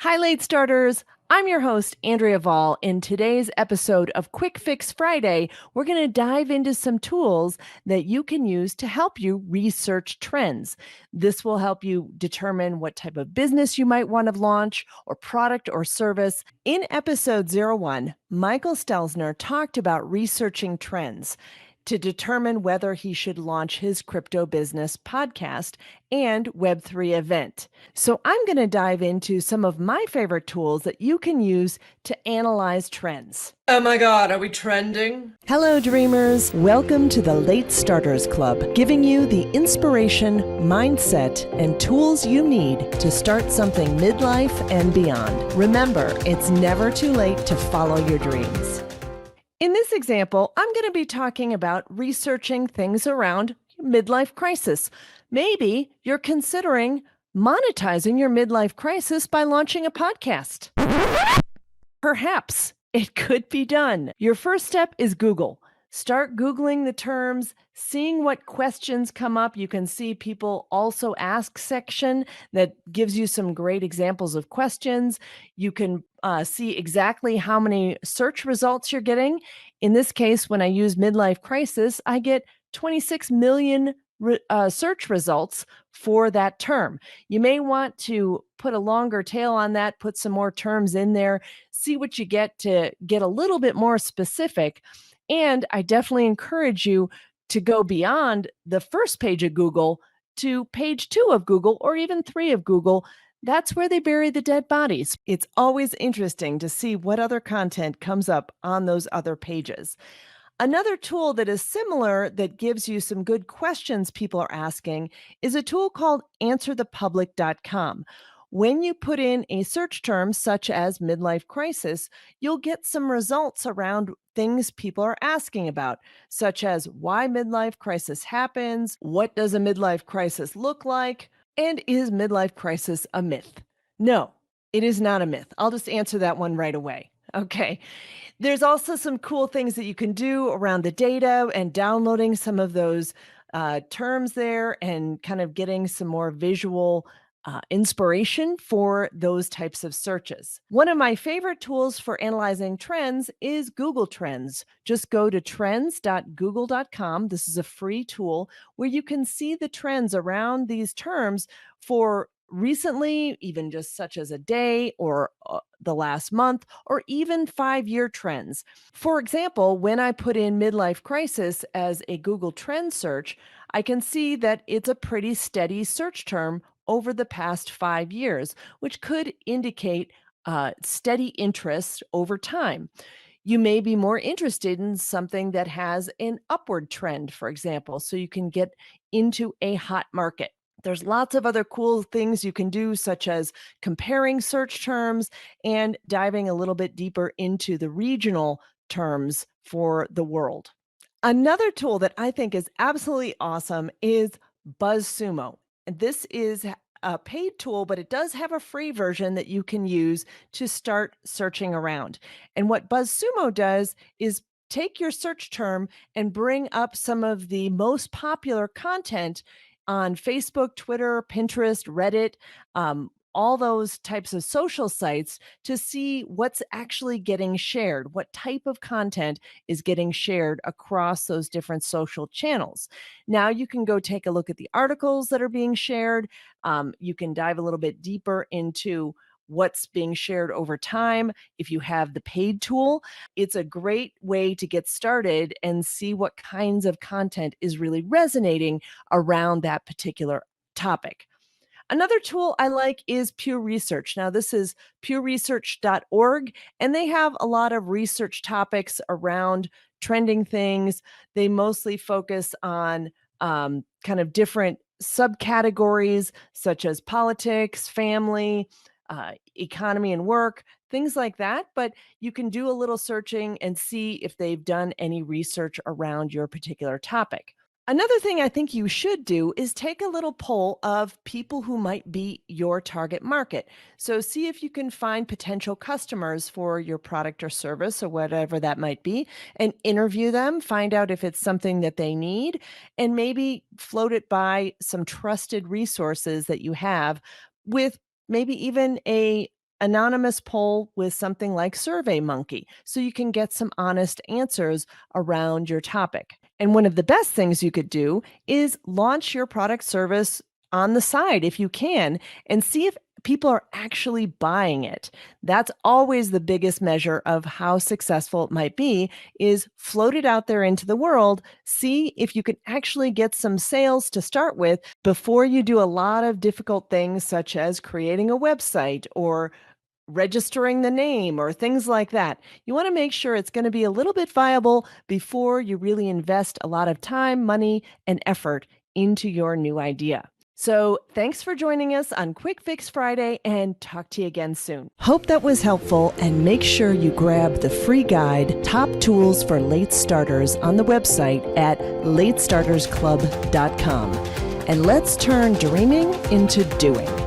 Hi, late starters. I'm your host, Andrea Vall. In today's episode of Quick Fix Friday, we're going to dive into some tools that you can use to help you research trends. This will help you determine what type of business you might want to launch, or product or service. In episode 01, Michael Stelzner talked about researching trends to determine whether he should launch his crypto business podcast and Web3 event. So, I'm going to dive into some of my favorite tools that you can use to analyze trends. Oh my God, are we trending? Hello, dreamers. Welcome to the Late Starters Club, giving you the inspiration, mindset, and tools you need to start something midlife and beyond. Remember, it's never too late to follow your dreams. In this example, I'm going to be talking about researching things around midlife crisis. Maybe you're considering monetizing your midlife crisis by launching a podcast. Perhaps it could be done. Your first step is Google. Start Googling the terms, seeing what questions come up. You can see people also ask section that gives you some great examples of questions. You can see exactly how many search results you're getting. In this case, when I use midlife crisis, I get 26 million search results for that term. You may want to put a longer tail on that, put some more terms in there, see what you get to get a little bit more specific. And I definitely encourage you to go beyond the first page of Google to page 2 of Google or even 3 of Google. That's where they bury the dead bodies. It's always interesting to see what other content comes up on those other pages. Another tool that is similar that gives you some good questions people are asking is a tool called answerthepublic.com. When you put in a search term such as midlife crisis, you'll get some results around things people are asking about, such as why midlife crisis happens, what does a midlife crisis look like, and is midlife crisis a myth? No, it is not a myth. I'll just answer that one right away. Okay. There's also some cool things that you can do around the data and downloading some of those terms there and kind of getting some more visual inspiration for those types of searches. One of my favorite tools for analyzing trends is Google Trends. Just go to trends.google.com. This is a free tool where you can see the trends around these terms for recently, even just such as a day or the last month, or even 5-year trends. For example, when I put in midlife crisis as a Google Trend search, I can see that it's a pretty steady search term over the past 5 years, which could indicate steady interest over time. You may be more interested in something that has an upward trend, for example, so you can get into a hot market. There's lots of other cool things you can do, such as comparing search terms and diving a little bit deeper into the regional terms for the world. Another tool that I think is absolutely awesome is Buzzsumo. And this is a paid tool, but it does have a free version that you can use to start searching around. And what Buzzsumo does is take your search term and bring up some of the most popular content on Facebook, Twitter, Pinterest, Reddit, all those types of social sites to see what's actually getting shared, what type of content is getting shared across those different social channels. Now you can go take a look at the articles that are being shared. You can dive a little bit deeper into what's being shared over time. If you have the paid tool, it's a great way to get started and see what kinds of content is really resonating around that particular topic. Another tool I like is Pew Research. Now, this is pewresearch.org, and they have a lot of research topics around trending things. They mostly focus on kind of different subcategories, such as politics, family, economy and work, things like that. But you can do a little searching and see if they've done any research around your particular topic. Another thing I think you should do is take a little poll of people who might be your target market. So see if you can find potential customers for your product or service or whatever that might be, and interview them, find out if it's something that they need, and maybe float it by some trusted resources that you have with maybe even a anonymous poll with something like SurveyMonkey so you can get some honest answers around your topic. And one of the best things you could do is launch your product service on the side if you can and see if people are actually buying it. That's always the biggest measure of how successful it might be, is float it out there into the world, see if you can actually get some sales to start with before you do a lot of difficult things such as creating a website or registering the name or things like that. You want to make sure it's going to be a little bit viable before you really invest a lot of time, money, and effort into your new idea. So thanks for joining us on Quick Fix Friday, and talk to you again soon. Hope that was helpful, and make sure you grab the free guide, Top Tools for Late Starters, on the website at latestartersclub.com. And let's turn dreaming into doing.